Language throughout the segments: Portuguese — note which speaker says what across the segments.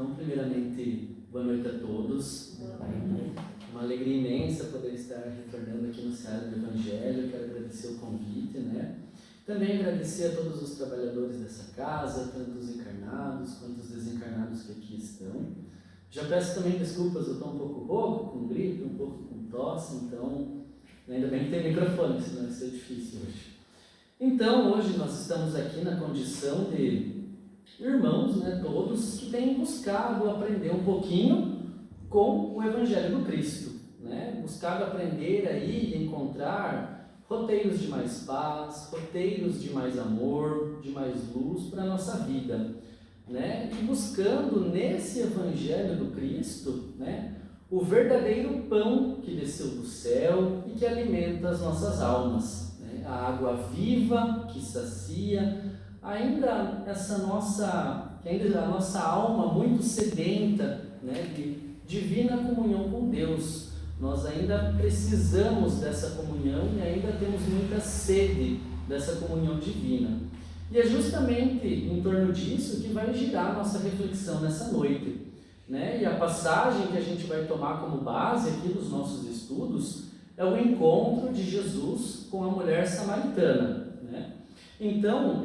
Speaker 1: Então, primeiramente, boa noite a todos. Uma alegria imensa poder estar retornando aqui no Ceará do Evangelho. Quero agradecer o convite, Também agradecer a todos os trabalhadores dessa casa, tanto os encarnados quanto os desencarnados que aqui estão. Já peço também desculpas, eu estou um pouco rouco, com gripe, um pouco com tosse, então ainda bem que tem microfone, senão vai ser difícil hoje. Então, hoje nós estamos aqui na condição de irmãos, todos que têm buscado aprender um pouquinho com o Evangelho do Cristo, buscado aprender aí e encontrar roteiros de mais paz, roteiros de mais amor, de mais luz para a nossa vida, e buscando nesse Evangelho do Cristo, o verdadeiro pão que desceu do céu e que alimenta as nossas almas, a água viva que sacia, ainda a nossa alma muito sedenta, de divina comunhão com Deus. Nós ainda precisamos dessa comunhão e ainda temos muita sede dessa comunhão divina. E é justamente em torno disso que vai girar a nossa reflexão nessa noite, E a passagem que a gente vai tomar como base aqui dos nossos estudos é o encontro de Jesus com a mulher samaritana, Então,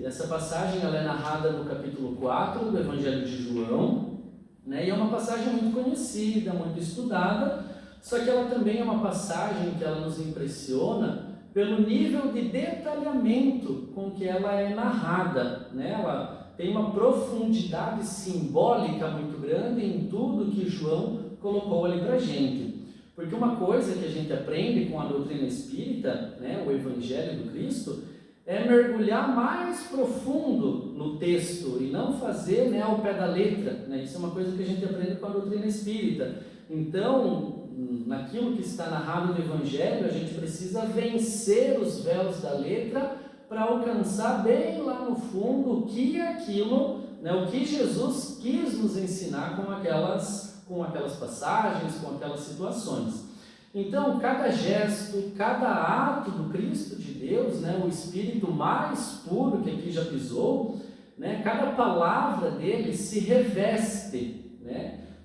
Speaker 1: essa passagem ela é narrada no capítulo 4 do Evangelho de João, e é uma passagem muito conhecida, muito estudada, só que ela também é uma passagem que ela nos impressiona pelo nível de detalhamento com que ela é narrada, Ela tem uma profundidade simbólica muito grande em tudo que João colocou ali para a gente. Porque uma coisa que a gente aprende com a doutrina espírita, o Evangelho do Cristo, é mergulhar mais profundo no texto e não fazer ao pé da letra, Isso é uma coisa que a gente aprende com a doutrina espírita. Então, naquilo que está narrado no Evangelho, a gente precisa vencer os véus da letra para alcançar bem lá no fundo o que é aquilo, o que Jesus quis nos ensinar com aquelas passagens, com aquelas situações. Então, cada gesto, cada ato do Cristo de Deus, o Espírito mais puro que aqui já pisou, cada palavra dele se reveste,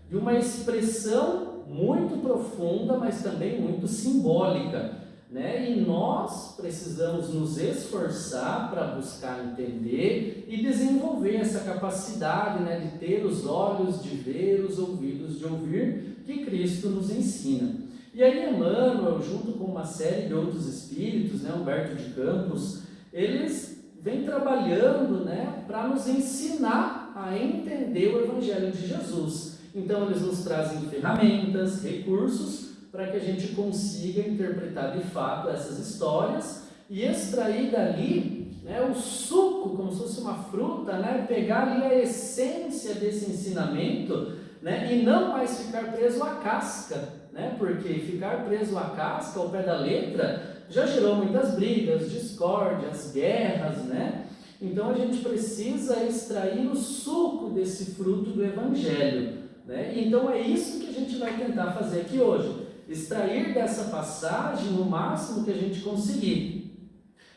Speaker 1: de uma expressão muito profunda, mas também muito simbólica, E nós precisamos nos esforçar para buscar entender e desenvolver essa capacidade, de ter os olhos de ver, os ouvidos de ouvir, que Cristo nos ensina. E aí Emmanuel, junto com uma série de outros espíritos, Humberto de Campos, eles vêm trabalhando, para nos ensinar a entender o Evangelho de Jesus. Então eles nos trazem ferramentas, recursos, para que a gente consiga interpretar de fato essas histórias e extrair dali o suco, como se fosse uma fruta, pegar ali a essência desse ensinamento, e não mais ficar preso à casca, porque ficar preso à casca, ao pé da letra, já gerou muitas brigas, discórdias, guerras, Então a gente precisa extrair o suco desse fruto do Evangelho, Então é isso que a gente vai tentar fazer aqui hoje. Extrair dessa passagem o máximo que a gente conseguir.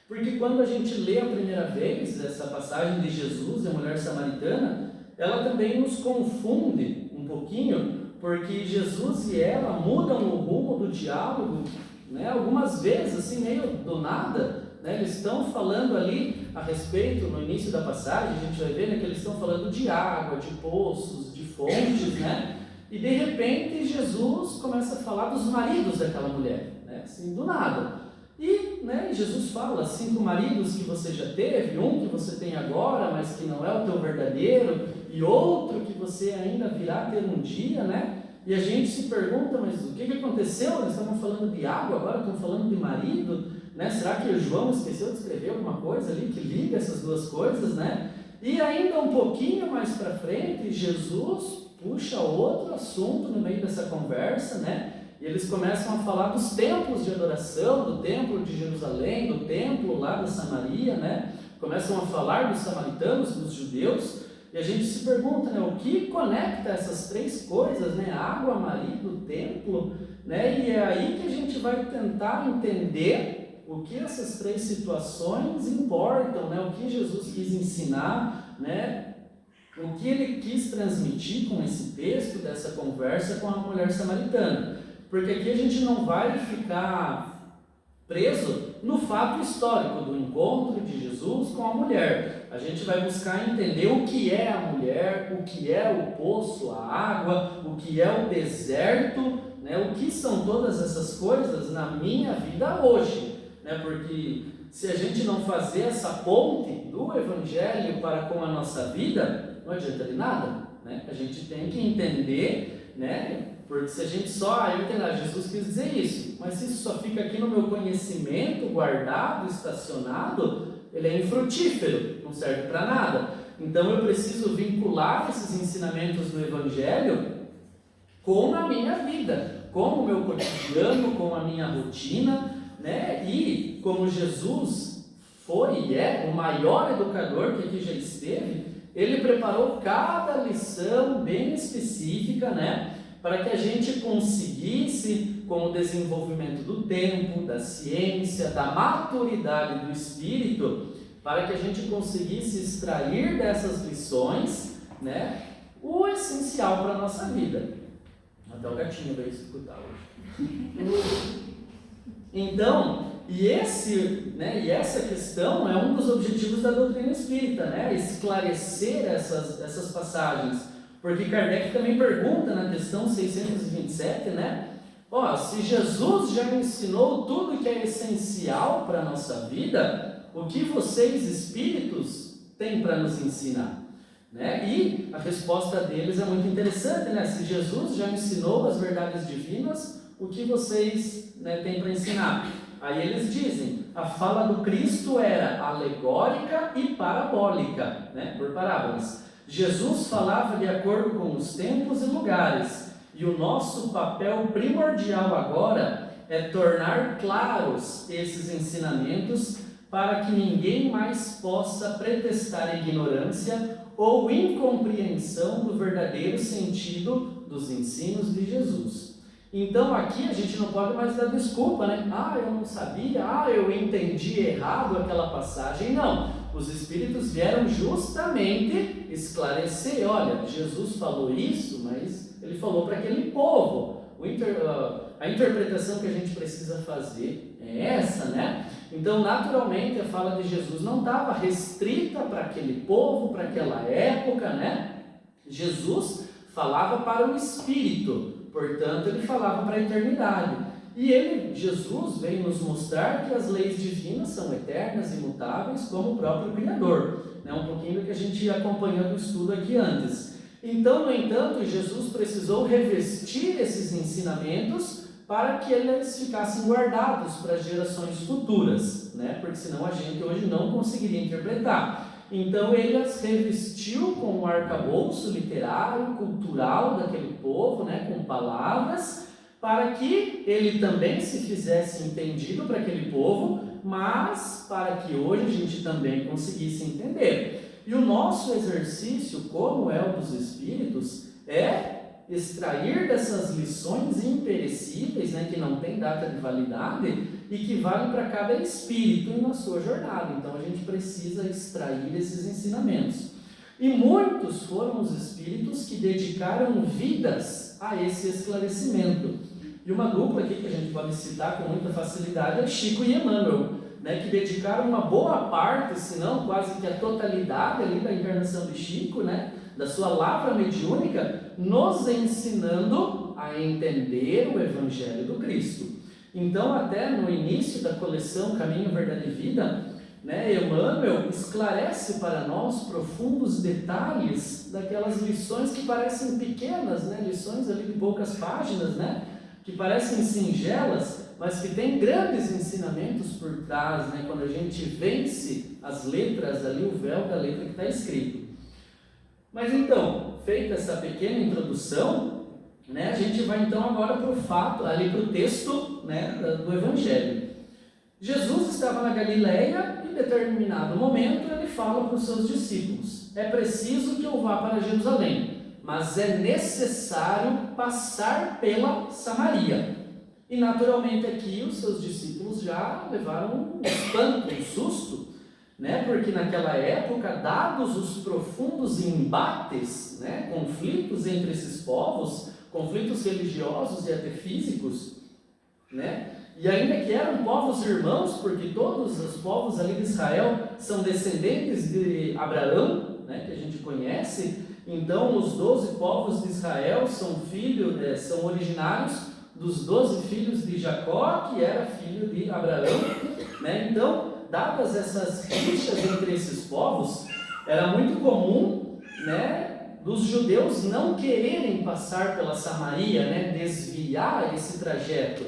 Speaker 1: Porque quando a gente lê a primeira vez essa passagem de Jesus e a mulher samaritana, ela também nos confunde um pouquinho, porque Jesus e ela mudam o rumo do diálogo, algumas vezes, assim, meio do nada, eles estão falando ali a respeito, no início da passagem, a gente vai ver que eles estão falando de água, de poços, de fontes, E de repente Jesus começa a falar dos maridos daquela mulher, assim, do nada. E Jesus fala, 5 maridos que você já teve, um que você tem agora, mas que não é o teu verdadeiro, e outro que você ainda virá ter um dia, E a gente se pergunta, mas o que aconteceu? Eles estavam falando de água, agora estão falando de marido, Será que João esqueceu de escrever alguma coisa ali que liga essas duas coisas, E ainda um pouquinho mais para frente, Jesus puxa outro assunto no meio dessa conversa, E eles começam a falar dos templos de adoração, do templo de Jerusalém, do templo lá da Samaria, Começam a falar dos samaritanos, dos judeus, e a gente se pergunta, o que conecta essas três coisas, água, marido, templo, E é aí que a gente vai tentar entender o que essas três situações importam, o que Jesus quis ensinar, o que ele quis transmitir com esse texto dessa conversa com a mulher samaritana. Porque aqui a gente não vai ficar preso no fato histórico do encontro de Jesus com a mulher. A gente vai buscar entender o que é a mulher, o que é o poço, a água, o que é o deserto, né? O que são todas essas coisas na minha vida hoje, né? Porque se a gente não fazer essa ponte do Evangelho para com a nossa vida, não adianta de nada, né? A gente tem que entender, né? Porque se a gente só, eu entendo, Jesus quis dizer isso, mas se isso só fica aqui no meu conhecimento, guardado, estacionado, ele é infrutífero, não serve para nada. Então eu preciso vincular esses ensinamentos do Evangelho com a minha vida, com o meu cotidiano, com a minha rotina, né? E como Jesus foi e é o maior educador que aqui já esteve, ele preparou cada lição bem específica, né? Para que a gente conseguisse, com o desenvolvimento do tempo, da ciência, da maturidade do espírito, para que a gente conseguisse extrair dessas lições, né, o essencial para a nossa vida. Até o gatinho veio escutar hoje. Então, essa questão é um dos objetivos da doutrina espírita, né? Esclarecer essas passagens. Porque Kardec também pergunta na questão 627, né? Se Jesus já ensinou tudo que é essencial para a nossa vida, o que vocês espíritos têm para nos ensinar? Né? E a resposta deles é muito interessante, né? Se Jesus já ensinou as verdades divinas, o que vocês, né, têm para ensinar? Aí eles dizem, a fala do Cristo era alegórica e parabólica, né? Por parábolas. Jesus falava de acordo com os tempos e lugares, e o nosso papel primordial agora é tornar claros esses ensinamentos para que ninguém mais possa pretextar ignorância ou incompreensão do verdadeiro sentido dos ensinos de Jesus. Então aqui a gente não pode mais dar desculpa, né? Eu não sabia, eu entendi errado aquela passagem. Não, os Espíritos vieram justamente esclarecer, olha, Jesus falou isso, mas ele falou para aquele povo. A interpretação que a gente precisa fazer é essa, né? Então, naturalmente, a fala de Jesus não estava restrita para aquele povo, para aquela época, né? Jesus falava para o Espírito, portanto, ele falava para a eternidade. E Jesus veio nos mostrar que as leis divinas são eternas, imutáveis, como o próprio Criador, né? Um pouquinho do que a gente acompanhou do estudo aqui antes. Então, no entanto, Jesus precisou revestir esses ensinamentos para que eles ficassem guardados para gerações futuras, né? Porque senão a gente hoje não conseguiria interpretar. Então ele as revestiu com o arcabouço literário, cultural daquele povo, né? Com palavras, para que ele também se fizesse entendido para aquele povo, mas para que hoje a gente também conseguisse entender. E o nosso exercício, como é o dos Espíritos, é extrair dessas lições imperecíveis, né, que não tem data de validade e que valem para cada espírito na sua jornada. Então a gente precisa extrair esses ensinamentos. E muitos foram os espíritos que dedicaram vidas a esse esclarecimento. E uma dupla aqui que a gente pode citar com muita facilidade é Chico e Emmanuel, né, que dedicaram uma boa parte, se não quase que a totalidade ali da encarnação de Chico, né, da sua lavra mediúnica, nos ensinando a entender o Evangelho do Cristo. Então, até no início da coleção Caminho, Verdade e Vida, né, Emmanuel esclarece para nós profundos detalhes daquelas lições que parecem pequenas, né, lições ali de poucas páginas, né, que parecem singelas, mas que têm grandes ensinamentos por trás, né, quando a gente vence as letras ali, o véu da letra que está escrito. Mas então, feita essa pequena introdução, né, a gente vai então agora para o fato, ali para o texto, né, do Evangelho. Jesus estava na Galileia e em determinado momento ele fala para os seus discípulos: é preciso que eu vá para Jerusalém, mas é necessário passar pela Samaria. E naturalmente aqui os seus discípulos já levaram um espanto, um susto, né, Porque naquela época, dados os profundos embates, né, conflitos entre esses povos, conflitos religiosos e até físicos, né, e ainda que eram povos irmãos, porque todos os povos ali de Israel são descendentes de Abraão, né, que a gente conhece. Então os 12 povos de Israel são são originários dos 12 filhos de Jacó, que era filho de Abraão, né? Então, dadas essas rixas entre esses povos, era muito comum, né, dos judeus não quererem passar pela Samaria, né, desviar esse trajeto.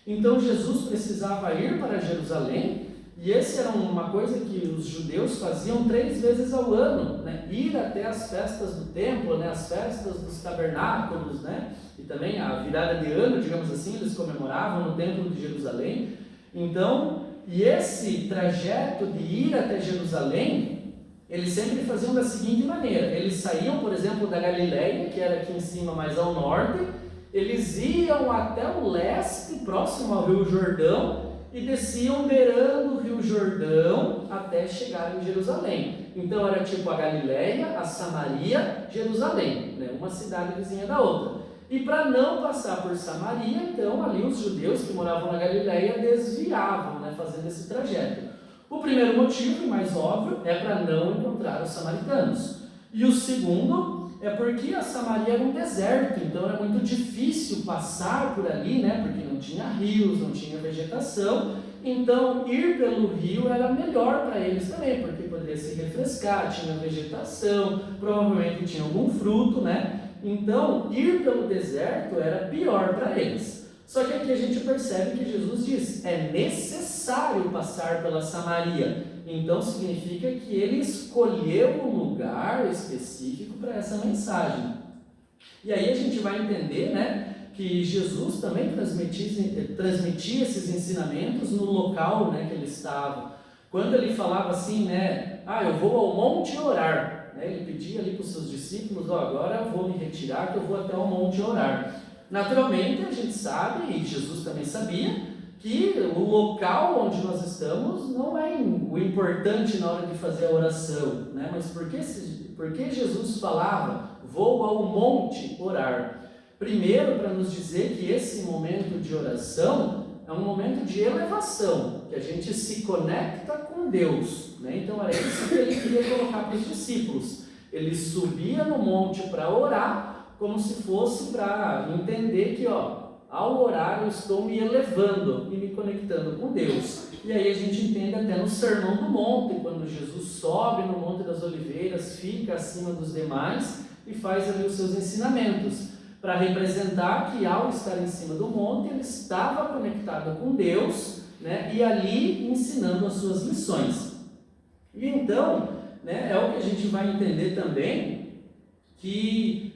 Speaker 1: Então Jesus precisava ir para Jerusalém, e esse era uma coisa que os judeus faziam 3 vezes ao ano, né? Ir até as festas do templo, né? As festas dos tabernáculos, né? E também a virada de ano, digamos assim, eles comemoravam no templo de Jerusalém. Então, e esse trajeto de ir até Jerusalém, eles sempre faziam da seguinte maneira: eles saíam, por exemplo, da Galileia, que era aqui em cima, mais ao norte, eles iam até o leste, próximo ao Rio Jordão, e desciam beirando o Rio Jordão até chegar em Jerusalém. Então era tipo a Galileia, a Samaria, Jerusalém, né? Uma cidade vizinha da outra. E para não passar por Samaria, então ali os judeus que moravam na Galileia desviavam, né, fazendo esse trajeto. O primeiro motivo, e mais óbvio, é para não encontrar os samaritanos. E o segundo é porque a Samaria era um deserto, então era muito difícil passar por ali, né? Porque não tinha rios, não tinha vegetação. Então ir pelo rio era melhor para eles também, porque poderia se refrescar, tinha vegetação, provavelmente tinha algum fruto, né? Então ir pelo deserto era pior para eles. Só que aqui a gente percebe que Jesus diz: é necessário passar pela Samaria. Então significa que ele escolheu um lugar específico para essa mensagem. E aí a gente vai entender, né, que Jesus também transmitia esses ensinamentos no local, né, que ele estava. Quando ele falava assim, né, eu vou ao monte orar, né, ele pedia ali para os seus discípulos: agora eu vou me retirar, que eu vou até o monte orar. Naturalmente a gente sabe, e Jesus também sabia, que o local onde nós estamos não é o importante na hora de fazer a oração, né? Mas por que Jesus falava: vou ao monte orar? Primeiro, para nos dizer que esse momento de oração é um momento de elevação, que a gente se conecta com Deus, né? Então era isso que ele queria colocar para os discípulos. Ele subia no monte para orar, como se fosse para entender que, ao orar eu estou me elevando e me conectando com Deus. E aí a gente entende até no Sermão do Monte, quando Jesus sobe no Monte das Oliveiras, fica acima dos demais e faz ali os seus ensinamentos, para representar que ao estar em cima do monte, ele estava conectado com Deus, né, e ali ensinando as suas lições. E então, né, é o que a gente vai entender também, que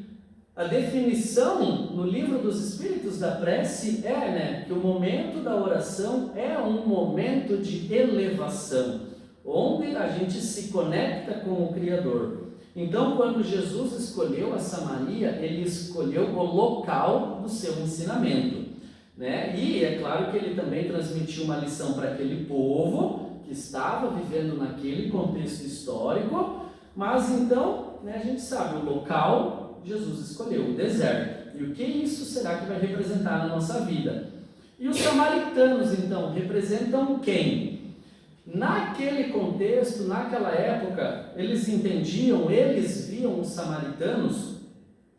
Speaker 1: a definição no livro dos Espíritos da Prece é, né, que o momento da oração é um momento de elevação, onde a gente se conecta com o Criador. Então, quando Jesus escolheu a Samaria, ele escolheu o local do seu ensinamento, né? E é claro que ele também transmitiu uma lição para aquele povo que estava vivendo naquele contexto histórico, mas então, né, a gente sabe, o local Jesus escolheu, o deserto. E o que isso será que vai representar na nossa vida? E os samaritanos, então, representam quem? Naquele contexto, naquela época, eles viam os samaritanos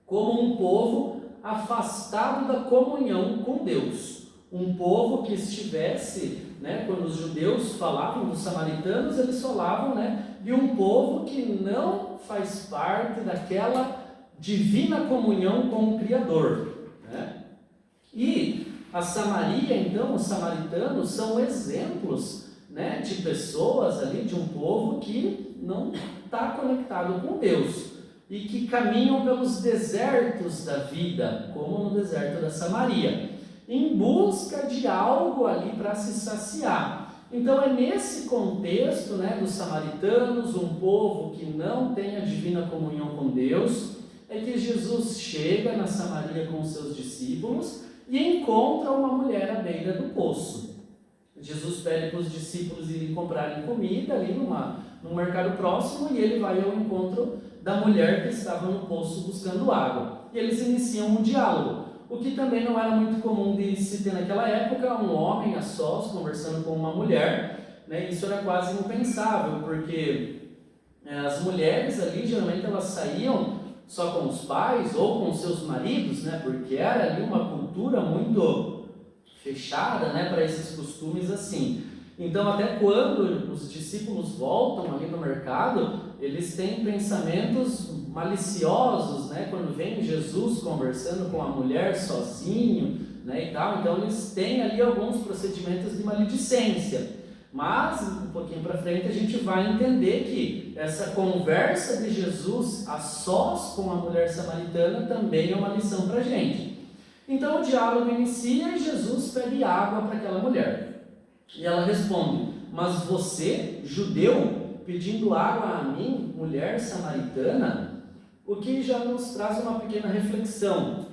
Speaker 1: como um povo afastado da comunhão com Deus. Um povo que estivesse, né, quando os judeus falavam dos samaritanos, eles falavam, né, de um povo que não faz parte daquela divina comunhão com o Criador, né? E a Samaria, então, os samaritanos são exemplos, né, de pessoas ali, de um povo que não está conectado com Deus e que caminham pelos desertos da vida, como no deserto da Samaria, em busca de algo ali para se saciar. Então é nesse contexto, né, dos samaritanos, um povo que não tem a divina comunhão com Deus, é que Jesus chega na Samaria com os seus discípulos e encontra uma mulher à beira do poço. Jesus pede para os discípulos irem comprarem comida ali numa num mercado próximo, e ele vai ao encontro da mulher que estava no poço buscando água. E eles iniciam um diálogo, o que também não era muito comum de se ter naquela época, um homem a sós conversando com uma mulher, né? Isso era quase impensável, porque as mulheres ali, geralmente elas saíam só com os pais ou com seus maridos, né? Porque era ali uma cultura muito fechada, né? Para esses costumes assim. Então, até quando os discípulos voltam ali no mercado, eles têm pensamentos maliciosos, né? Quando vem Jesus conversando com a mulher sozinho, né? E tal, então eles têm ali alguns procedimentos de maledicência. Mas, um pouquinho para frente, a gente vai entender que essa conversa de Jesus a sós com a mulher samaritana também é uma lição para a gente. Então, o diálogo inicia e Jesus pede água para aquela mulher. E ela responde: mas você, judeu, pedindo água a mim, mulher samaritana? O que já nos traz uma pequena reflexão.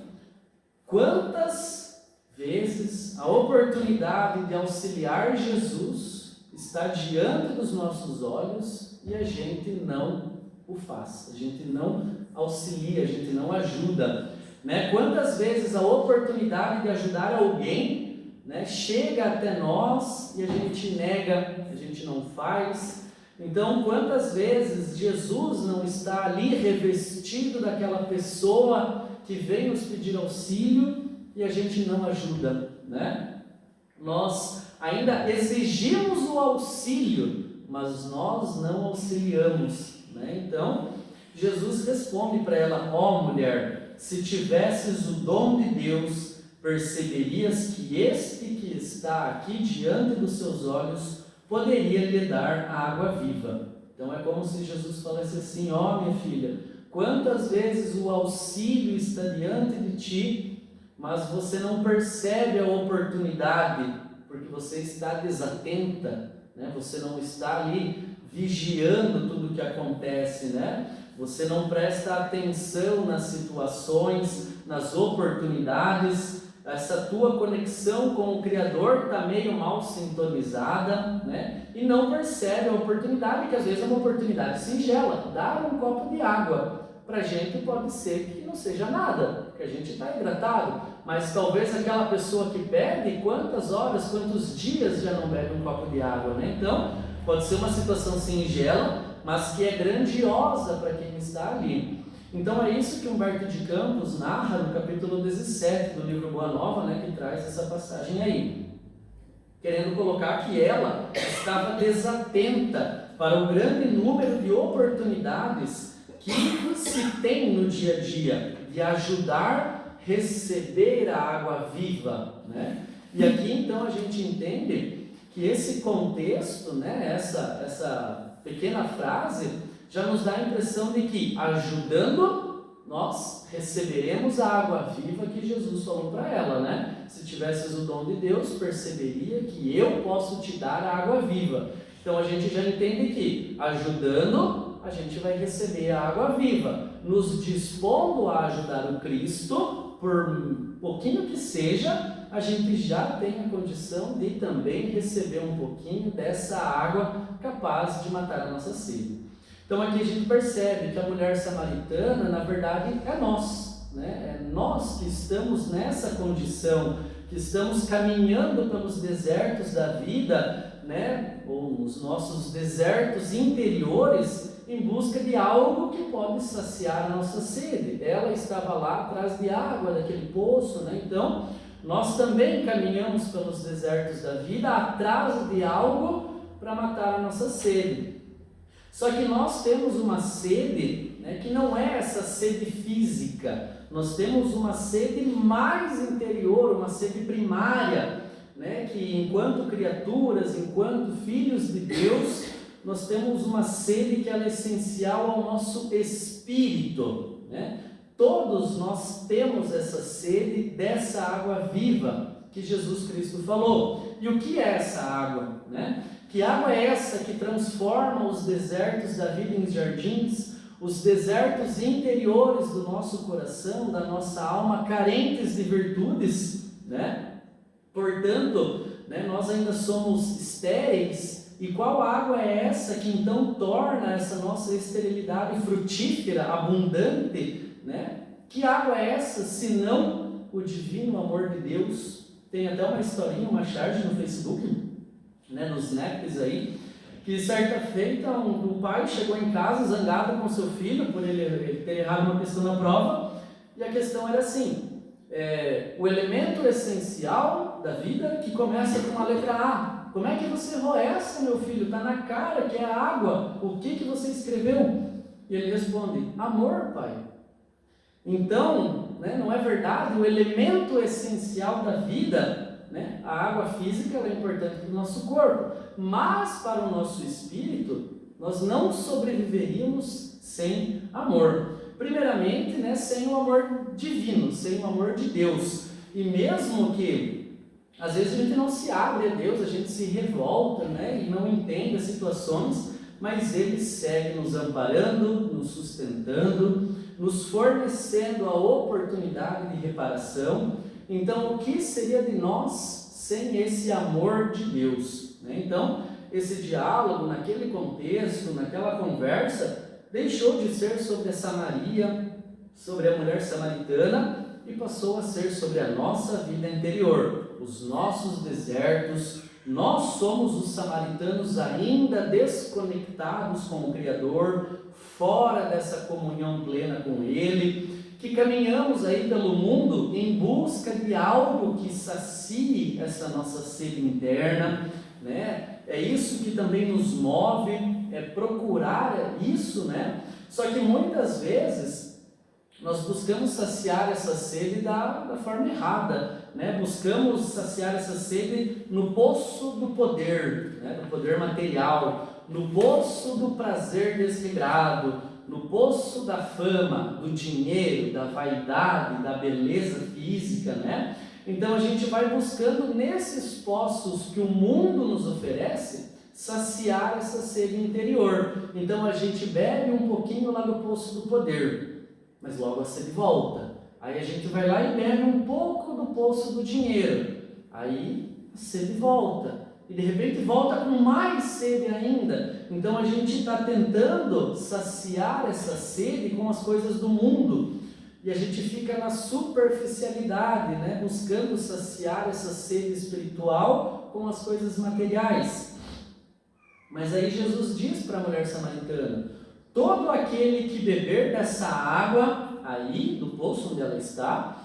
Speaker 1: Quantas vezes a oportunidade de auxiliar Jesus está diante dos nossos olhos e a gente não o faz, a gente não auxilia, a gente não ajuda, né? Quantas vezes a oportunidade de ajudar alguém, né, chega até nós e a gente nega, a gente não faz. Então, quantas vezes Jesus não está ali revestido daquela pessoa que vem nos pedir auxílio e a gente não ajuda, né? Nós ainda exigimos o auxílio, mas nós não auxiliamos, né? Então, Jesus responde para ela: ó mulher, se tivesses o dom de Deus, perceberias que este que está aqui diante dos seus olhos poderia lhe dar a água viva. Então é como se Jesus falasse assim: ó minha filha, quantas vezes o auxílio está diante de ti, mas você não percebe a oportunidade, porque você está desatenta, né? Você não está ali vigiando tudo o que acontece, né? Você não presta atenção nas situações, nas oportunidades. Essa tua conexão com o Criador está meio mal sintonizada, né? E não percebe a oportunidade, que às vezes é uma oportunidade singela. Dar um copo de água para a gente pode ser que não seja nada, que a gente está hidratado, mas talvez aquela pessoa que bebe, quantas horas, quantos dias já não bebe um copo de água, né? Então, pode ser uma situação singela, mas que é grandiosa para quem está ali. Então é isso que Humberto de Campos narra no capítulo 17 do livro Boa Nova, né, que traz essa passagem aí, querendo colocar que ela estava desatenta para o grande número de oportunidades que se tem no dia a dia de ajudar, receber a água viva, né? E aqui então a gente entende que esse contexto, né, essa pequena frase já nos dá a impressão de que, ajudando, nós receberemos a água viva que Jesus falou para ela, né? Se tivesses o dom de Deus, perceberia que eu posso te dar a água viva. Então a gente já entende que, ajudando, a gente vai receber a água viva. Nos dispondo a ajudar o Cristo, por pouquinho que seja, a gente já tem a condição de também receber um pouquinho dessa água capaz de matar a nossa sede. Então aqui a gente percebe que a mulher samaritana, na verdade, é nós, né? É nós que estamos nessa condição, que estamos caminhando pelos desertos da vida, né? Ou os nossos desertos interiores, em busca de algo que pode saciar a nossa sede. Ela estava lá atrás de água, daquele poço, né? Então, nós também caminhamos pelos desertos da vida atrás de algo para matar a nossa sede. Só que nós temos uma sede, né, que não é essa sede física, nós temos uma sede mais interior, uma sede primária, né, que enquanto criaturas, enquanto filhos de Deus, nós temos uma sede que ela é essencial ao nosso espírito, né? Todos nós temos essa sede dessa água viva que Jesus Cristo falou. E o que é essa água, né? Que água é essa que transforma os desertos da vida em jardins, os desertos interiores do nosso coração, da nossa alma, carentes de virtudes, né? Portanto, né, nós ainda somos estéreis, e qual água é essa que então torna essa nossa esterilidade frutífera, abundante, né? Que água é essa, senão o divino amor de Deus? Tem até uma historinha, uma charge no Facebook, né, nos snaps aí, que certa feita um pai chegou em casa zangado com seu filho por ele ter errado uma questão na prova, e a questão era assim: o elemento essencial da vida que começa com a letra A. Como é que você errou essa, meu filho? Está na cara que é a água. O que você escreveu? E ele responde: amor, pai. Então, né, não é verdade? O elemento essencial da vida, né, a água física, ela é importante para o nosso corpo, mas para o nosso espírito, nós não sobreviveríamos sem amor. Primeiramente, né, sem o amor divino, sem o amor de Deus. E mesmo que às vezes a gente não se abre a Deus, a gente se revolta, né, e não entende as situações, mas Ele segue nos amparando, nos sustentando, nos fornecendo a oportunidade de reparação. Então, o que seria de nós sem esse amor de Deus, né? Então, esse diálogo, naquele contexto, naquela conversa, deixou de ser sobre essa Maria, sobre a mulher samaritana, e passou a ser sobre a nossa vida interior, os nossos desertos. Nós somos os samaritanos ainda desconectados com o Criador, fora dessa comunhão plena com Ele, que caminhamos aí pelo mundo em busca de algo que sacie essa nossa sede interna, né? É isso que também nos move, é procurar isso, né? Só que muitas vezes nós buscamos saciar essa sede da forma errada, né? Buscamos saciar essa sede no poço do poder, né? Do poder material, no poço do prazer desregrado, no poço da fama, do dinheiro, da vaidade, da beleza física, né? Então a gente vai buscando nesses poços que o mundo nos oferece saciar essa sede interior. Então a gente bebe um pouquinho lá do poço do poder, mas logo a sede volta. Aí a gente vai lá e bebe um pouco do poço do dinheiro, aí a sede volta. E de repente volta com mais sede ainda. Então a gente está tentando saciar essa sede com as coisas do mundo. E a gente fica na superficialidade, né? Buscando saciar essa sede espiritual com as coisas materiais. Mas aí Jesus diz para a mulher samaritana: todo aquele que beber dessa água aí, do poço onde ela está,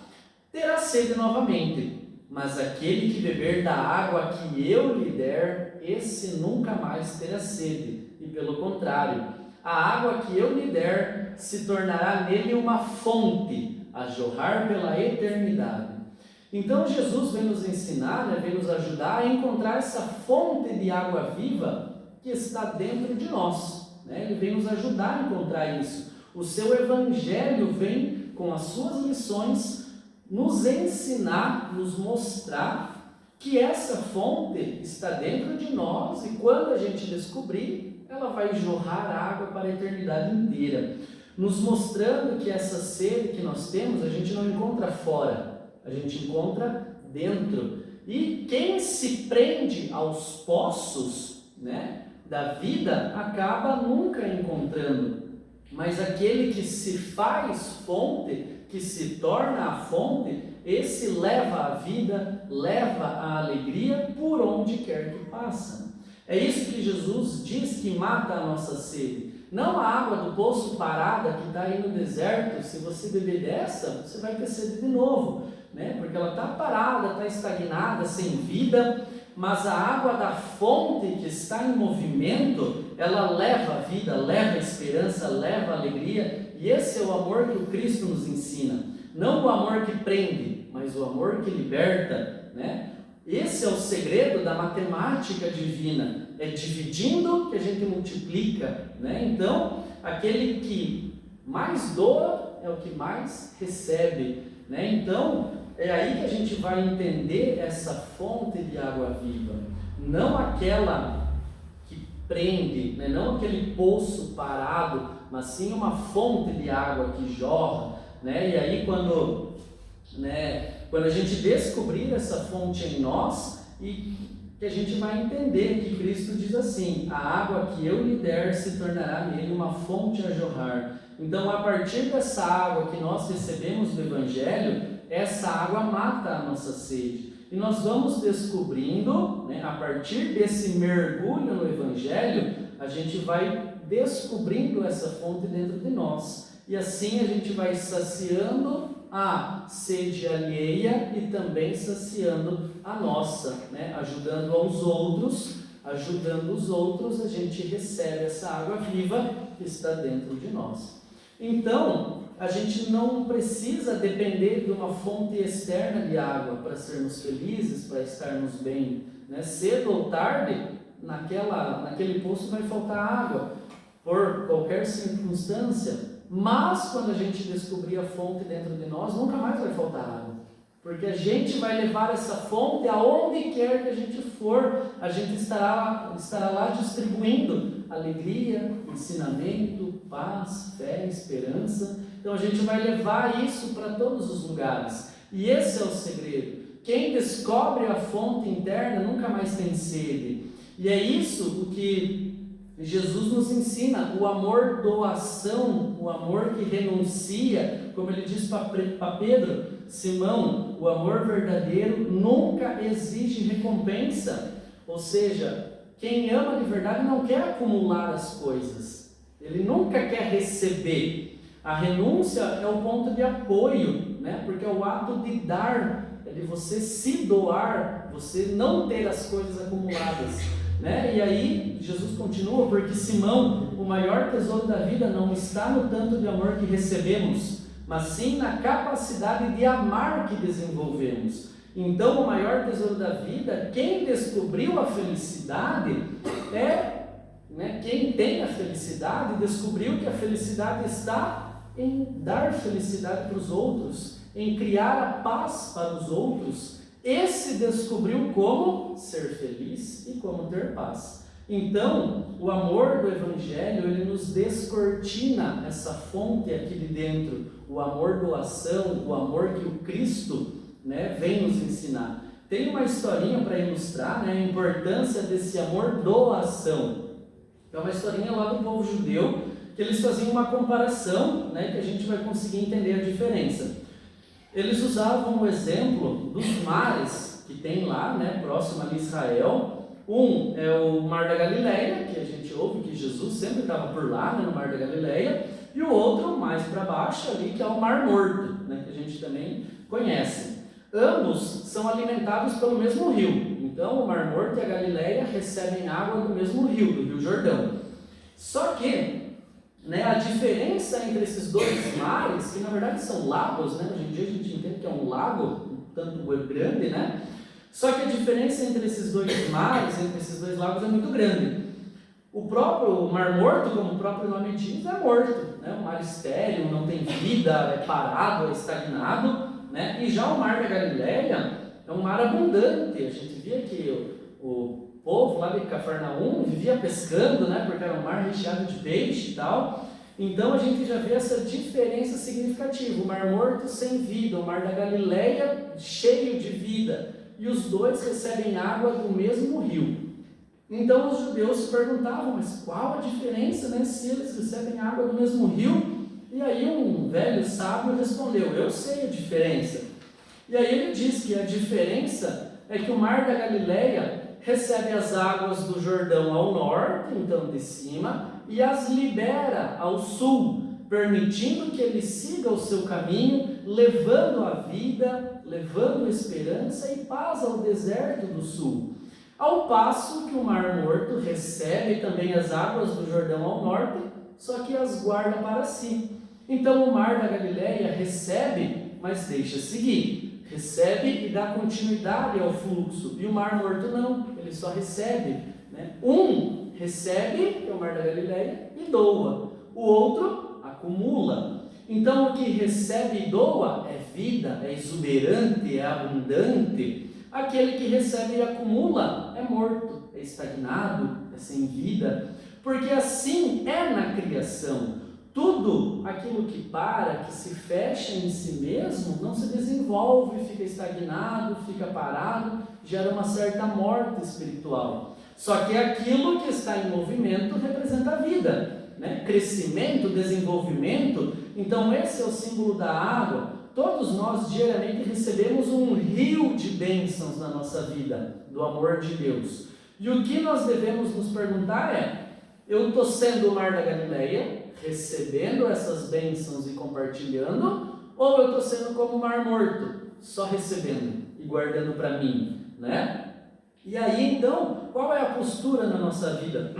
Speaker 1: terá sede novamente. Mas aquele que beber da água que eu lhe der, esse nunca mais terá sede. E pelo contrário, a água que eu lhe der se tornará nele uma fonte, a jorrar pela eternidade. Então Jesus vem nos ensinar, né, vem nos ajudar a encontrar essa fonte de água viva que está dentro de nós, né? Ele vem nos ajudar a encontrar isso. O seu evangelho vem com as suas lições nos ensinar, nos mostrar que essa fonte está dentro de nós, e quando a gente descobrir, ela vai jorrar água para a eternidade inteira, nos mostrando que essa sede que nós temos, a gente não encontra fora, a gente encontra dentro. E quem se prende aos poços, né, da vida, acaba nunca encontrando, mas aquele que se faz fonte, que se torna a fonte, esse leva a vida, leva a alegria por onde quer que passa. É isso que Jesus diz que mata a nossa sede. Não a água do poço parada que está aí no deserto. Se você beber dessa, você vai ter sede de novo, né? Porque ela está parada, está estagnada, sem vida. Mas a água da fonte que está em movimento, ela leva a vida, leva a esperança, leva a alegria. E esse é o amor que o Cristo nos ensina. Não o amor que prende, mas o amor que liberta, né? Esse é o segredo da matemática divina. É dividindo que a gente multiplica, né? Então, aquele que mais doa é o que mais recebe, né? Então, é aí que a gente vai entender essa fonte de água viva. Não aquela que prende, né? Não aquele poço parado, mas sim uma fonte de água que jorra, né? E aí quando a gente descobrir essa fonte em nós, e que a gente vai entender que Cristo diz assim: a água que eu lhe der se tornará nele uma fonte a jorrar. Então, a partir dessa água que nós recebemos do Evangelho, essa água mata a nossa sede. E nós vamos descobrindo, né, a partir desse mergulho no Evangelho, a gente vai descobrindo essa fonte dentro de nós. E assim a gente vai saciando a sede alheia e também saciando a nossa, né? Ajudando os outros, a gente recebe essa água viva que está dentro de nós. Então, a gente não precisa depender de uma fonte externa de água para sermos felizes, para estarmos bem, né? Cedo ou tarde, naquele poço vai faltar água, por qualquer circunstância. Mas quando a gente descobrir a fonte dentro de nós, nunca mais vai faltar água. Porque a gente vai levar essa fonte aonde quer que a gente for. A gente estará lá distribuindo alegria, ensinamento, paz, fé, esperança. Então a gente vai levar isso para todos os lugares. E esse é o segredo. Quem descobre a fonte interna nunca mais tem sede. E é isso o que Jesus nos ensina, o amor doação, o amor que renuncia, como ele diz para Pedro: Simão, o amor verdadeiro nunca exige recompensa. Ou seja, quem ama de verdade não quer acumular as coisas, ele nunca quer receber. A renúncia é o ponto de apoio, né? Porque é o ato de dar, é de você se doar, você não ter as coisas acumuladas. Né? E aí Jesus continua: porque Simão, o maior tesouro da vida não está no tanto de amor que recebemos, mas sim na capacidade de amar que desenvolvemos. Então o maior tesouro da vida, quem descobriu a felicidade quem tem a felicidade descobriu que a felicidade está em dar felicidade para os outros, em criar a paz para os outros. Esse descobriu como ser feliz e como ter paz. Então, o amor do Evangelho, ele nos descortina essa fonte aqui de dentro, o amor doação, o amor que o Cristo, né, vem nos ensinar. Tem uma historinha para ilustrar, né, a importância desse amor doação. É uma historinha lá do povo judeu, que eles faziam uma comparação, né, que a gente vai conseguir entender a diferença. Eles usavam o exemplo dos mares que tem lá, né, próximo ali a Israel. Um é o Mar da Galileia, que a gente ouve que Jesus sempre estava por lá, né, no Mar da Galileia, e o outro mais para baixo ali, que é o Mar Morto, né, que a gente também conhece. Ambos são alimentados pelo mesmo rio. Então o Mar Morto e a Galileia recebem água do mesmo rio, do Rio Jordão. Só que, né, a diferença entre esses dois mares, que na verdade são lagos, né? Hoje em dia a gente entende que é um lago, um tanto grande, né? Só que a diferença entre esses dois mares, entre esses dois lagos, é muito grande. O próprio Mar Morto, como o próprio nome diz, é morto, né? Um mar estéril, não tem vida, é parado, é estagnado, né? E já o Mar da Galileia é um mar abundante. A gente via que o povo lá de Cafarnaum vivia pescando, né? Porque era um mar recheado de peixe e tal. Então a gente já vê essa diferença significativa. O Mar Morto sem vida, o Mar da Galileia cheio de vida. E os dois recebem água do mesmo rio. Então os judeus se perguntavam: mas qual a diferença, né, se eles recebem água do mesmo rio? E aí um velho sábio respondeu: eu sei a diferença. E aí ele diz que a diferença é que o Mar da Galileia recebe as águas do Jordão ao norte, então de cima, e as libera ao sul, permitindo que ele siga o seu caminho, levando a vida, levando esperança e paz ao deserto do sul. Ao passo que o Mar Morto recebe também as águas do Jordão ao norte, só que as guarda para si. Então o Mar da Galileia recebe, mas deixa seguir. Recebe e dá continuidade ao fluxo. E o Mar Morto não, ele só recebe, né? Um recebe, que é o Mar da Galileia, e doa. O outro acumula. Então o que recebe e doa é vida, é exuberante, é abundante. Aquele que recebe e acumula é morto, é estagnado, é sem vida. Porque assim é na criação. tudo aquilo que para, que se fecha em si mesmo, não se desenvolve, fica estagnado, fica parado, gera uma certa morte espiritual. Só que aquilo que está em movimento representa a vida, né? Crescimento, desenvolvimento. Então esse é o símbolo da água. Todos nós diariamente recebemos um rio de bênçãos na nossa vida, do amor de Deus. E o que nós devemos nos perguntar é: eu estou sendo o mar da Galileia, recebendo essas bênçãos e compartilhando, ou eu estou sendo como o mar morto, só recebendo e guardando para mim, né? E aí então, qual é a postura na nossa vida?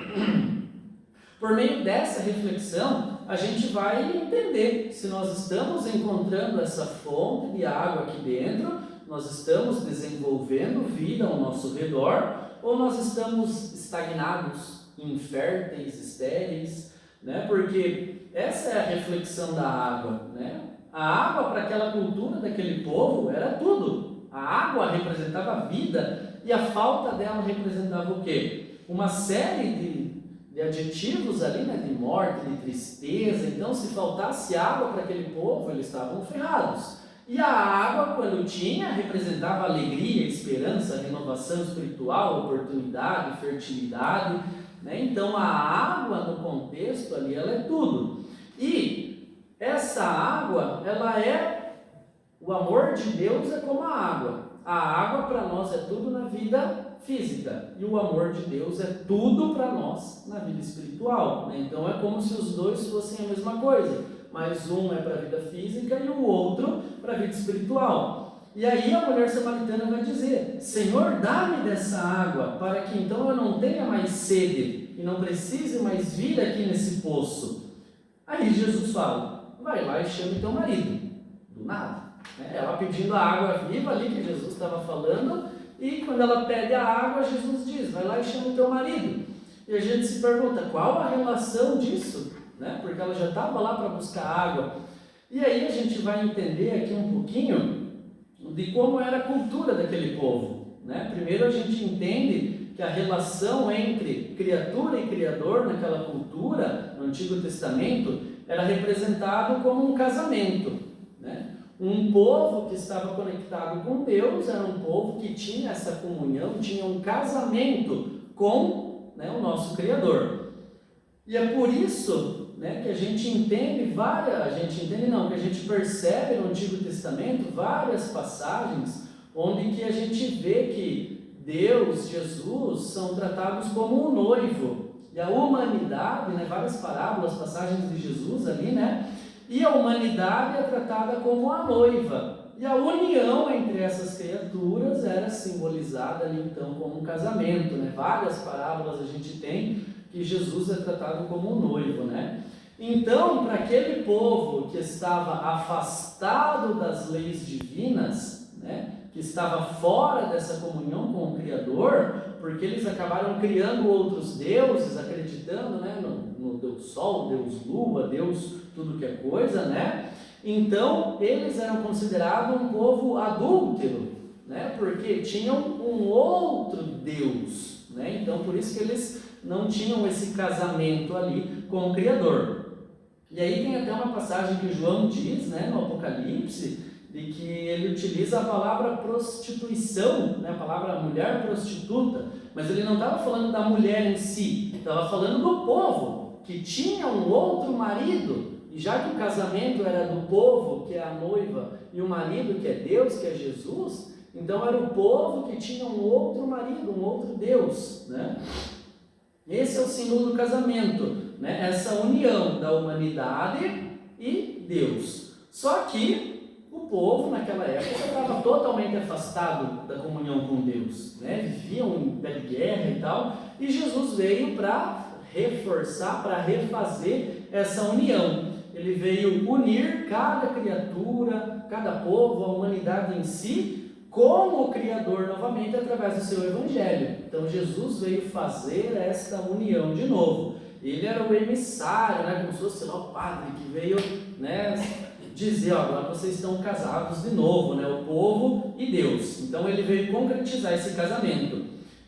Speaker 1: Por meio dessa reflexão, a gente vai entender se nós estamos encontrando essa fonte de água aqui dentro, nós estamos desenvolvendo vida ao nosso redor, ou nós estamos estagnados, inférteis, estéreis, né? Porque essa é a reflexão da água, né? A água para aquela cultura daquele povo era tudo. A água representava a vida e a falta dela representava o quê? Uma série de adjetivos ali, né? De morte, de tristeza. Então, se faltasse água para aquele povo, eles estavam ferrados. E a água, quando tinha, representava alegria, esperança, renovação espiritual, oportunidade, fertilidade, né? Então a água no contexto ali, ela é tudo. E essa água, ela é, o amor de Deus é como a água. A água para nós é tudo na vida física, e o amor de Deus é tudo para nós na vida espiritual, né? Então é como se os dois fossem a mesma coisa, mas um é para a vida física e o outro para a vida espiritual. E aí a mulher samaritana vai dizer: Senhor, dá-me dessa água, para que então eu não tenha mais sede e não precise mais vir aqui nesse poço. Aí Jesus fala: vai lá e chame teu marido. Do nada, né? Ela pedindo a água viva ali que Jesus estava falando, e quando ela pede a água, Jesus diz: vai lá e chama o teu marido. E a gente se pergunta, qual a relação disso? Né? Porque ela já estava lá para buscar água. E aí a gente vai entender aqui um pouquinho de como era a cultura daquele povo, né? Primeiro a gente entende que a relação entre criatura e criador naquela cultura, no Antigo Testamento, era representado como um casamento, né? Um povo que estava conectado com Deus era um povo que tinha essa comunhão, tinha um casamento com, né, o nosso Criador. E é por isso, né, que a gente entende que a gente percebe no Antigo Testamento várias passagens onde que a gente vê que Deus, Jesus, são tratados como um noivo, e a humanidade, né, várias parábolas, passagens de Jesus ali, né, e a humanidade é tratada como a noiva, e a união entre essas criaturas era simbolizada ali então como um casamento, né? Várias parábolas a gente tem que Jesus é tratado como um noivo, né? Então, para aquele povo que estava afastado das leis divinas, né, que estava fora dessa comunhão com o Criador, porque eles acabaram criando outros deuses, acreditando, né, no Deus Sol, Deus Lua, Deus tudo que é coisa, né? Então, eles eram considerados um povo adúltero, né, porque tinham um outro Deus, né? Então, por isso que eles não tinham esse casamento ali com o Criador. E aí tem até uma passagem que João diz, né, no Apocalipse, de que ele utiliza a palavra prostituição, né, a palavra mulher prostituta, mas ele não estava falando da mulher em si, estava falando do povo, que tinha um outro marido, e já que o casamento era do povo, que é a noiva, e o marido, que é Deus, que é Jesus, então era o povo que tinha um outro marido, um outro Deus, né? Esse é o símbolo do casamento, né? Essa união da humanidade e Deus. Só que o povo naquela época estava totalmente afastado da comunhão com Deus, né? Viviam em pé de guerra e tal, e Jesus veio para reforçar, para refazer essa união. Ele veio unir cada criatura, cada povo, a humanidade em si, com o Criador novamente através do seu Evangelho. Então Jesus veio fazer esta união de novo. Ele era o emissário, né, como se fosse lá o padre que veio, né, dizer: ó, agora vocês estão casados de novo, né, o povo e Deus. Então ele veio concretizar esse casamento.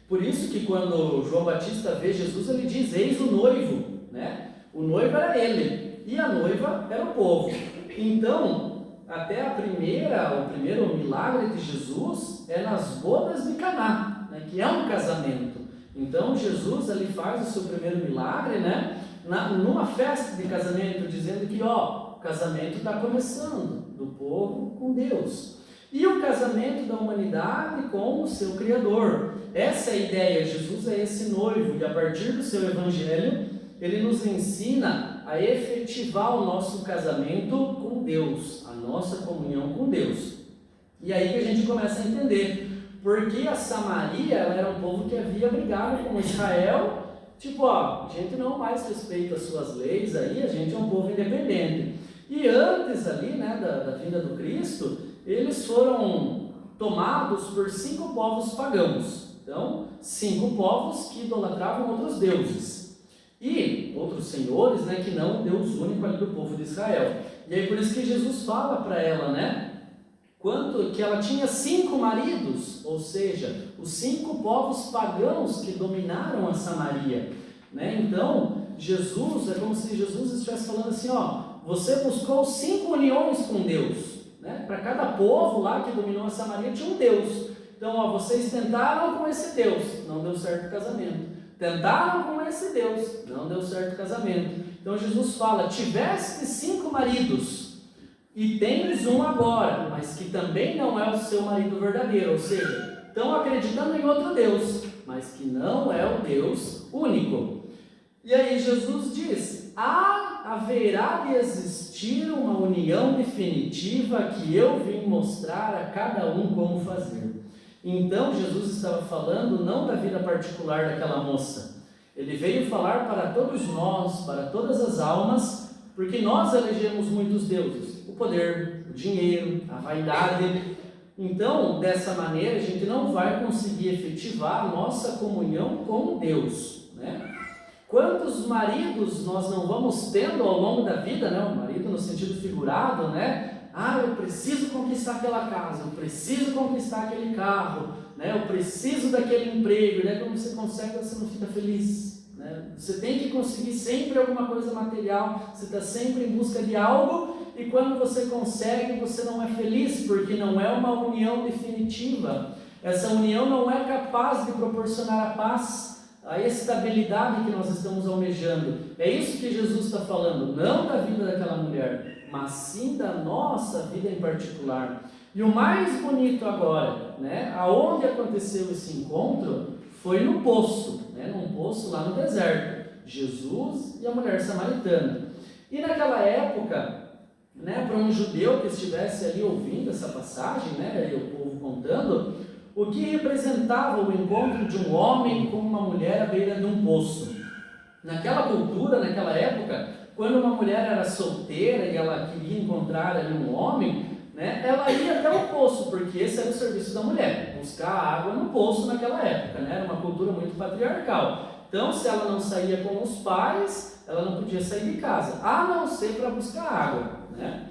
Speaker 1: Por isso que quando João Batista vê Jesus, ele diz: eis o noivo, né? O noivo era ele. e a noiva era o povo. Então, até o primeiro milagre de Jesus é nas bodas de Caná, né, que é um casamento. Então, Jesus ali faz o seu primeiro milagre, né, numa festa de casamento, dizendo que o casamento está começando, do povo com Deus. E o casamento da humanidade com o seu Criador. Essa é a ideia. Jesus é esse noivo, e a partir do seu evangelho, ele nos ensina a efetivar o nosso casamento com Deus, a nossa comunhão com Deus. E aí que a gente começa a entender, porque a Samaria, ela era um povo que havia brigado com Israel, tipo, a gente não mais respeita as suas leis aí, a gente é um povo independente. E antes ali, né, da vinda do Cristo, eles foram tomados por 5 povos pagãos. Então, 5 povos que idolatravam outros deuses. E outros senhores, né, que não o Deus único ali do povo de Israel. E aí por isso que Jesus fala para ela, né, que ela tinha 5 maridos, ou seja, os 5 povos pagãos que dominaram a Samaria, né? Então, Jesus, é como se Jesus estivesse falando assim, você buscou 5 uniões com Deus, né? Para cada povo lá que dominou a Samaria tinha um Deus. Então, vocês tentaram com esse Deus, não deu certo o casamento. Tentaram com esse Deus, não deu certo o casamento. Então, Jesus fala, tiveste 5 maridos, e tens um agora, mas que também não é o seu marido verdadeiro, ou seja, estão acreditando em outro Deus, mas que não é o Deus único. E aí Jesus diz, haverá de existir uma união definitiva que eu vim mostrar a cada um como fazer. Então Jesus estava falando não da vida particular daquela moça, ele veio falar para todos nós, para todas as almas, porque nós elegemos muitos deuses, o poder, o dinheiro, a vaidade. Então, dessa maneira, a gente não vai conseguir efetivar a nossa comunhão com Deus, né? Quantos maridos nós não vamos tendo ao longo da vida, né? O marido no sentido figurado, né? Eu preciso conquistar aquela casa, eu preciso conquistar aquele carro, né? Eu preciso daquele emprego, né? Quando você consegue, você não fica feliz, né? Você tem que conseguir sempre alguma coisa material, você está sempre em busca de algo, e quando você consegue, você não é feliz, porque não é uma união definitiva. Essa união não é capaz de proporcionar a paz, a estabilidade que nós estamos almejando. É isso que Jesus está falando, não da vida daquela mulher, mas sim da nossa vida em particular. E o mais bonito agora, né, aonde aconteceu esse encontro, foi no poço, né, num poço lá no deserto, Jesus e a mulher samaritana. E naquela época, né, para um judeu que estivesse ali ouvindo essa passagem, né, e o povo contando, o que representava o encontro de um homem com uma mulher à beira de um poço? Naquela cultura, naquela época, quando uma mulher era solteira e ela queria encontrar ali um homem, né, ela ia até o poço, porque esse era o serviço da mulher, buscar água no poço naquela época, né, era uma cultura muito patriarcal. Então, se ela não saía com os pais, ela não podia sair de casa, a não ser para buscar água, né?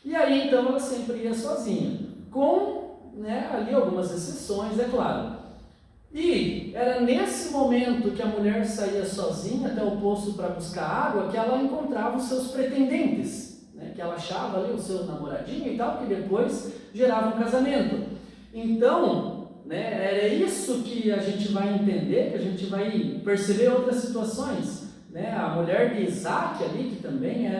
Speaker 1: E aí, então, ela sempre ia sozinha, né, ali algumas exceções, é claro. E era nesse momento que a mulher saía sozinha até o poço para buscar água que ela encontrava os seus pretendentes, né, que ela achava ali o seu namoradinho e tal, que depois gerava um casamento. Então, né, era isso que a gente vai entender, que a gente vai perceber outras situações, né? A mulher de Isaac ali, que também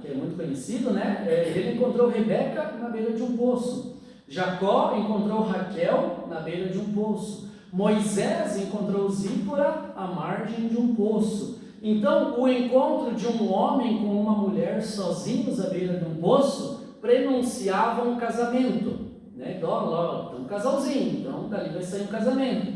Speaker 1: que é muito conhecido, né, ele encontrou Rebeca na beira de um poço. Jacó encontrou Raquel na beira de um poço. Moisés encontrou Zípora à margem de um poço. Então, o encontro de um homem com uma mulher sozinhos à beira de um poço prenunciava um casamento, né? Então, um casalzinho, então dali vai sair um casamento.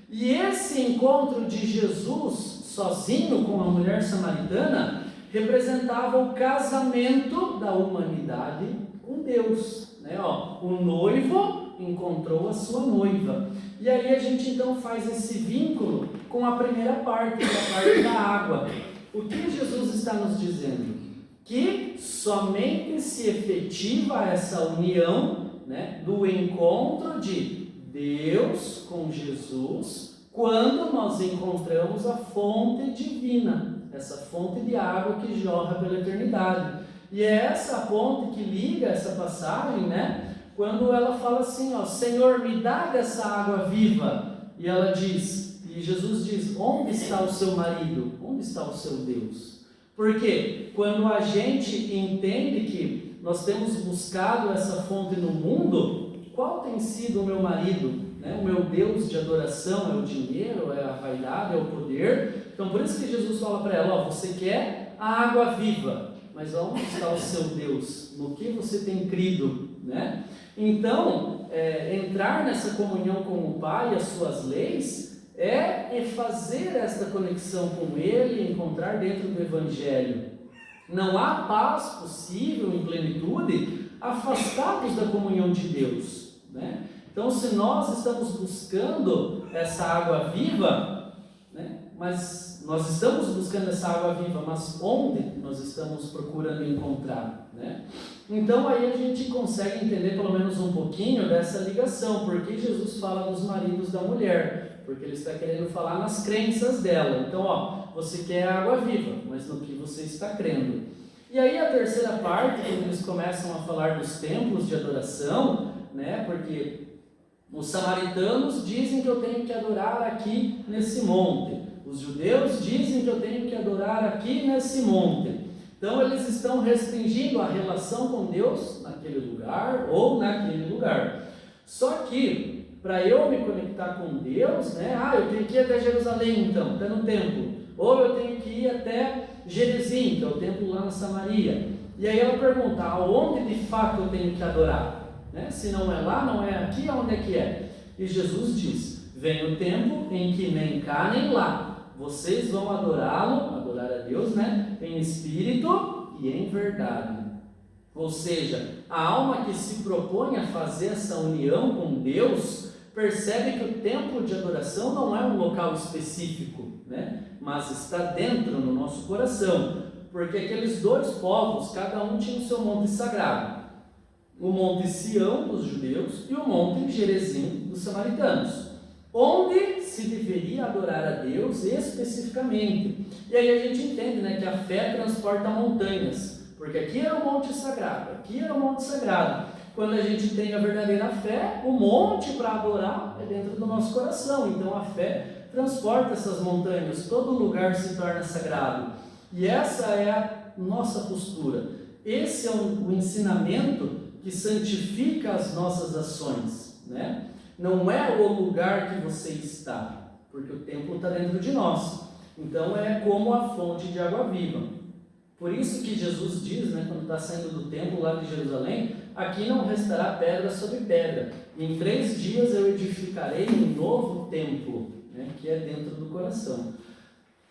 Speaker 1: E esse encontro de Jesus sozinho com a mulher samaritana representava o casamento da humanidade com Deus, né? O noivo encontrou a sua noiva. E aí a gente então faz esse vínculo com a primeira parte, que é a parte da água. O que Jesus está nos dizendo? Que somente se efetiva essa união, né, do encontro de Deus com Jesus quando nós encontramos a fonte divina. essa fonte de água que jorra pela eternidade. E é essa a ponte que liga essa passagem, né? Quando ela fala assim, ó, Senhor, me dá dessa água viva. E ela diz, e Jesus diz, onde está o seu marido? Onde está o seu Deus? Porque quando a gente entende que nós temos buscado essa fonte no mundo, qual tem sido o meu marido? Né? O meu Deus de adoração é o dinheiro, é a vaidade, é o poder. Então por isso que Jesus fala para ela, ó, você quer a água viva, mas onde está o seu Deus? No que você tem crido? Né? Então, entrar nessa comunhão com o Pai e as suas leis é fazer esta conexão com Ele, encontrar dentro do Evangelho. Não há paz possível em plenitude afastados da comunhão de Deus, né? Então, se nós estamos buscando essa água viva, né? Mas nós estamos buscando essa água viva, mas onde nós estamos procurando encontrar, né? Então aí a gente consegue entender pelo menos um pouquinho dessa ligação, porque Jesus fala dos maridos da mulher, porque ele está querendo falar nas crenças dela. Então, ó, você quer água viva, mas no que você está crendo. E aí a terceira parte, quando eles começam a falar dos templos de adoração, né? Porque os samaritanos dizem que eu tenho que adorar aqui nesse monte. Os judeus dizem que eu tenho que adorar aqui nesse monte. Então eles estão restringindo a relação com Deus naquele lugar ou naquele lugar. Só que para eu me conectar com Deus, né? Eu tenho que ir até Jerusalém então, até no templo. Ou eu tenho que ir até Gerizim, que é o templo lá na Samaria. E aí ela pergunta, aonde de fato eu tenho que adorar? Né? Se não é lá, não é aqui, aonde é que é? E Jesus diz, vem o tempo em que nem cá nem lá vocês vão adorá-lo, adorar a Deus, né? Em espírito e em verdade. Ou seja, a alma que se propõe a fazer essa união com Deus, percebe que o templo de adoração não é um local específico, né? Mas está dentro no nosso coração, porque aqueles dois povos, cada um tinha o seu monte sagrado. O Monte Sião dos judeus e o Monte Gerizim dos samaritanos, onde se deveria adorar a Deus especificamente. E aí a gente entende, né, que a fé transporta montanhas, porque aqui era o monte sagrado, aqui era o monte sagrado. Quando a gente tem a verdadeira fé, o monte para adorar é dentro do nosso coração. Então a fé transporta essas montanhas, todo lugar se torna sagrado. E essa é a nossa postura. Esse é o ensinamento que santifica as nossas ações, né? Não é o lugar que você está, porque o templo está dentro de nós. Então é como a fonte de água viva. Por isso que Jesus diz, né, quando está saindo do templo lá de Jerusalém, aqui não restará pedra sobre pedra. Em 3 dias eu edificarei um novo templo, né, que é dentro do coração.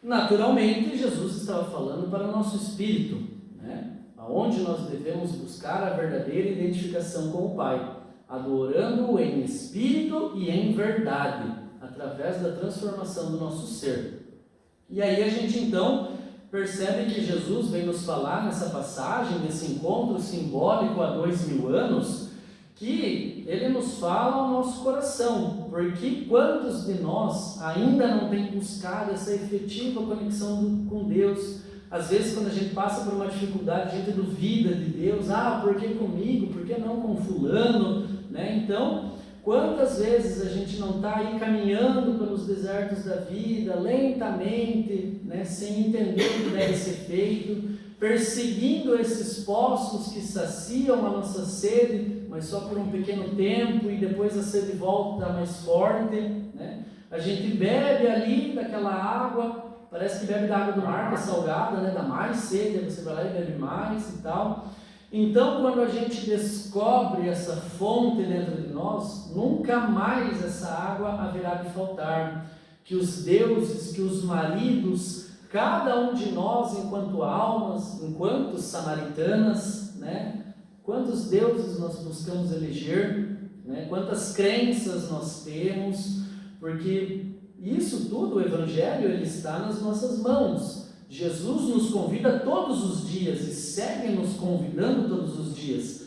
Speaker 1: Naturalmente, Jesus estava falando para o nosso espírito, né, aonde nós devemos buscar a verdadeira identificação com o Pai, adorando-o em espírito e em verdade, através da transformação do nosso ser. E aí a gente então percebe que Jesus vem nos falar nessa passagem, nesse encontro simbólico há 2000 anos, que ele nos fala ao nosso coração, porque quantos de nós ainda não têm buscado essa efetiva conexão com Deus? Às vezes quando a gente passa por uma dificuldade, a gente duvida de Deus, por que comigo, por que não com fulano, né? Então, quantas vezes a gente não está aí caminhando pelos desertos da vida, lentamente, né? Sem entender o que deve ser feito, perseguindo esses poços que saciam a nossa sede, mas só por um pequeno tempo, e depois a sede volta mais forte, né? A gente bebe ali daquela água, parece que bebe da água do mar, que é salgada, né? Dá mais sede, aí você vai lá e bebe mais e tal. Então, quando a gente descobre essa fonte dentro de nós, nunca mais essa água haverá de faltar. Que os deuses, que os maridos, cada um de nós, enquanto almas, enquanto samaritanas, né? Quantos deuses nós buscamos eleger, né? Quantas crenças nós temos, porque isso tudo, o Evangelho, ele está nas nossas mãos. Jesus nos convida todos os dias e segue nos convidando todos os dias.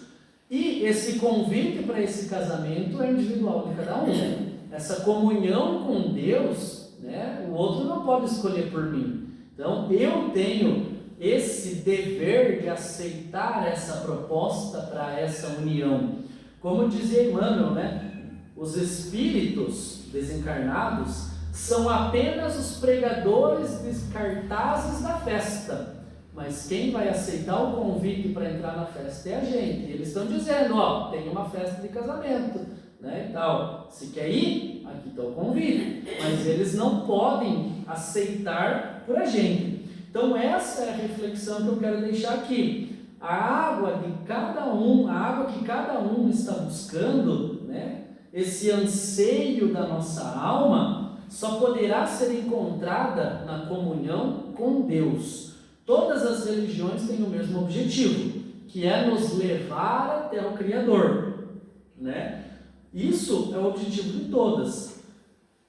Speaker 1: E esse convite para esse casamento é individual de cada um. Essa comunhão com Deus, né? O outro não pode escolher por mim. Então, eu tenho esse dever de aceitar essa proposta para essa união. Como dizia Emmanuel, né? Os espíritos desencarnados são apenas os pregadores dos cartazes da festa, mas quem vai aceitar o convite para entrar na festa é a gente. Eles estão dizendo, ó, tem uma festa de casamento, né, e tal. Se quer ir, aqui está o convite, mas eles não podem aceitar por a gente. Então essa é a reflexão que eu quero deixar aqui. A água de cada um, a água que cada um está buscando, né, esse anseio da nossa alma, só poderá ser encontrada na comunhão com Deus. Todas as religiões têm o mesmo objetivo, que é nos levar até o Criador, né? Isso é o objetivo de todas.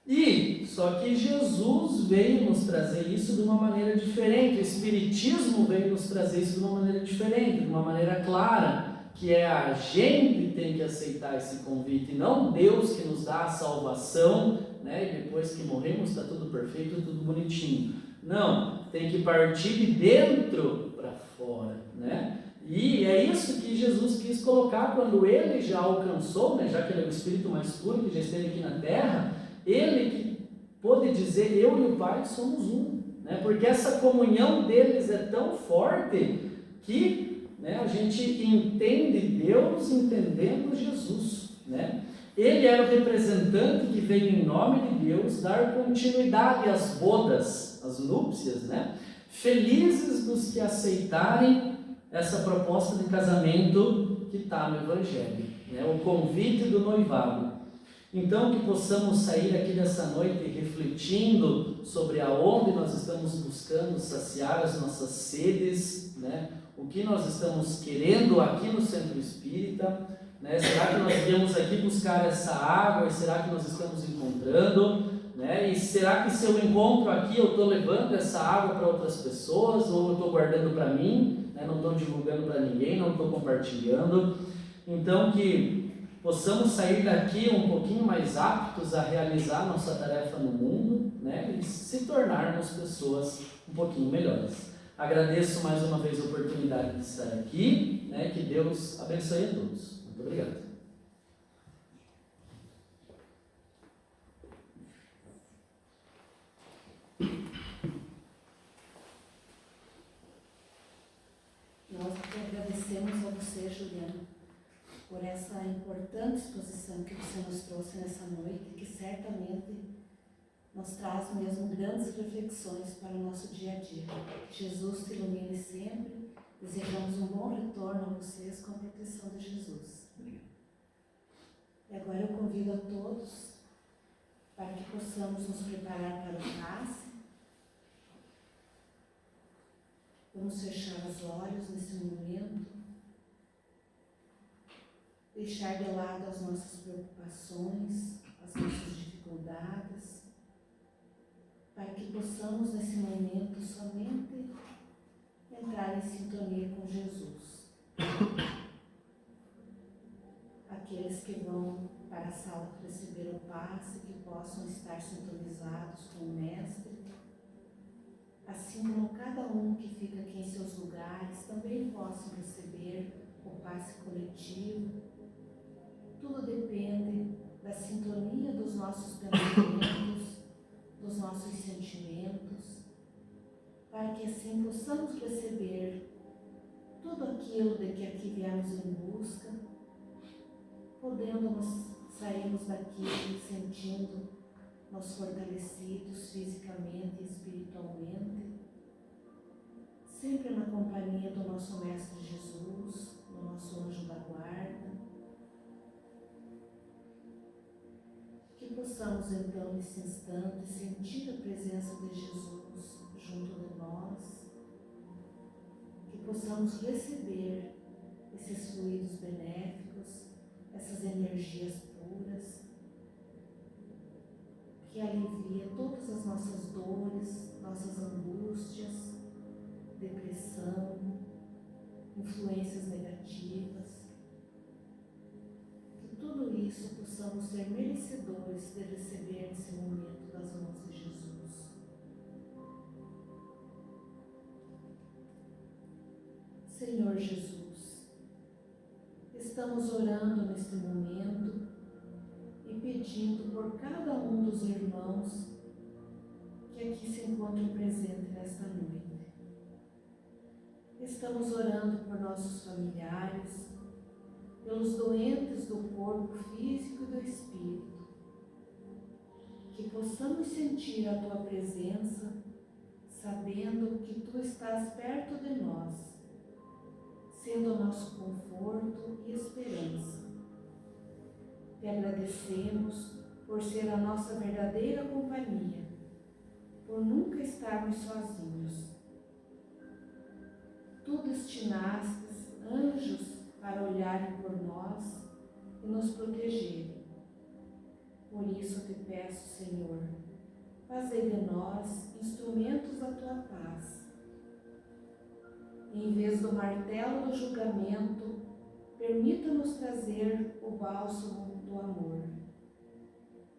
Speaker 1: E só que Jesus veio nos trazer isso de uma maneira diferente. O Espiritismo veio nos trazer isso de uma maneira diferente, de uma maneira clara, que é a gente tem que aceitar esse convite, e não Deus que nos dá a salvação, né? E depois que morremos está tudo perfeito, tudo bonitinho. Não, tem que partir de dentro para fora, né? E é isso que Jesus quis colocar quando ele já alcançou, né? Já que ele é o Espírito mais puro que já esteve aqui na Terra, ele que pôde dizer, eu e o Pai somos um, né? Porque essa comunhão deles é tão forte que, né, a gente entende Deus entendendo Jesus, né? Ele era o representante que veio em nome de Deus dar continuidade às bodas, às núpcias, né? Felizes dos que aceitarem essa proposta de casamento que está no Evangelho, né? O convite do noivado. Então, que possamos sair aqui dessa noite refletindo sobre aonde nós estamos buscando saciar as nossas sedes, né? O que nós estamos querendo aqui no Centro Espírita, né? Será que nós viemos aqui buscar essa água e será que nós estamos encontrando, né? E será que se eu encontro aqui eu estou levando essa água para outras pessoas ou eu estou guardando para mim, né? Não estou divulgando para ninguém, não estou compartilhando? Então, que possamos sair daqui um pouquinho mais aptos a realizar nossa tarefa no mundo, né? E se tornarmos pessoas um pouquinho melhores. Agradeço mais uma vez a oportunidade de estar aqui, né? Que Deus abençoe a todos. Muito obrigado.
Speaker 2: Nós agradecemos a você, Juliana, por essa importante exposição que você nos trouxe nessa noite, que certamente nos traz mesmo grandes reflexões para o nosso dia a dia. Jesus te ilumine sempre. Desejamos um bom retorno a vocês com a proteção de Jesus. E agora eu convido a todos para que possamos nos preparar para o passe. Vamos fechar os olhos nesse momento, deixar de lado as nossas preocupações, as nossas dificuldades, para que possamos nesse momento somente entrar em sintonia com Jesus. Aqueles que vão para a sala para receber o passe, que possam estar sintonizados com o Mestre, assim como cada um que fica aqui em seus lugares também possam receber o passe coletivo. Tudo depende da sintonia dos nossos pensamentos, dos nossos sentimentos, para que assim possamos receber tudo aquilo de que aqui viemos em busca, podendo sairmos daqui sentindo-nos fortalecidos fisicamente e espiritualmente, sempre na companhia do nosso Mestre Jesus, do nosso anjo da guarda. Que possamos então nesse instante sentir a presença de Jesus junto de nós, que possamos receber esses fluidos benéficos, essas energias puras, que alivia todas as nossas dores, nossas angústias, depressão, influências negativas. Que tudo isso possamos ser merecedores de receber nesse momento das mãos de Jesus. Senhor Jesus, estamos orando neste momento e pedindo por cada um dos irmãos que aqui se encontram presentes nesta noite. Estamos orando por nossos familiares, pelos doentes do corpo físico e do espírito, que possamos sentir a Tua presença, sabendo que Tu estás perto de nós, sendo o nosso conforto e esperança. Te agradecemos por ser a nossa verdadeira companhia, por nunca estarmos sozinhos. Tu destinastes anjos para olharem por nós e nos protegerem. Por isso te peço, Senhor, fazei de nós instrumentos da Tua paz. Em vez do martelo do julgamento, permita-nos trazer o bálsamo do amor.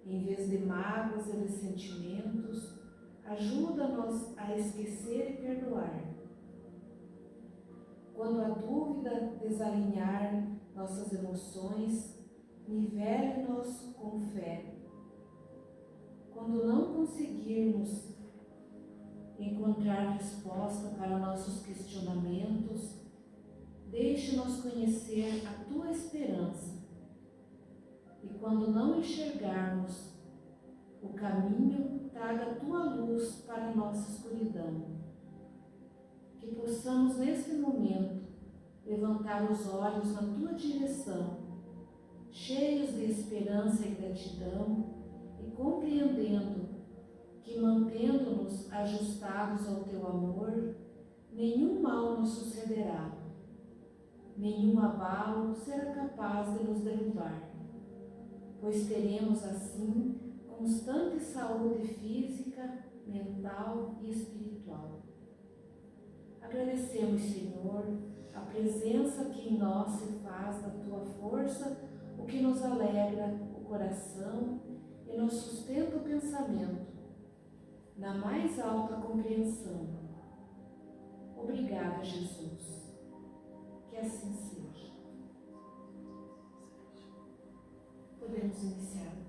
Speaker 2: Em vez de mágoas e ressentimentos, ajuda-nos a esquecer e perdoar. Quando a dúvida desalinhar nossas emoções, nivele-nos com fé. Quando não conseguirmos encontrar resposta para nossos questionamentos, deixe-nos conhecer a Tua esperança. E quando não enxergarmos o caminho, traga a Tua luz para a nossa escuridão. Que possamos neste momento levantar os olhos na Tua direção, cheios de esperança e gratidão, e compreendendo que, mantendo-nos ajustados ao Teu amor, nenhum mal nos sucederá, nenhum abalo será capaz de nos derrubar, pois teremos assim constante saúde física, mental e espiritual. Agradecemos, Senhor, a presença que em nós se faz da Tua força, o que nos alegra o coração e nos sustenta o pensamento, na mais alta compreensão. Obrigada, Jesus. Que assim seja. Podemos iniciar.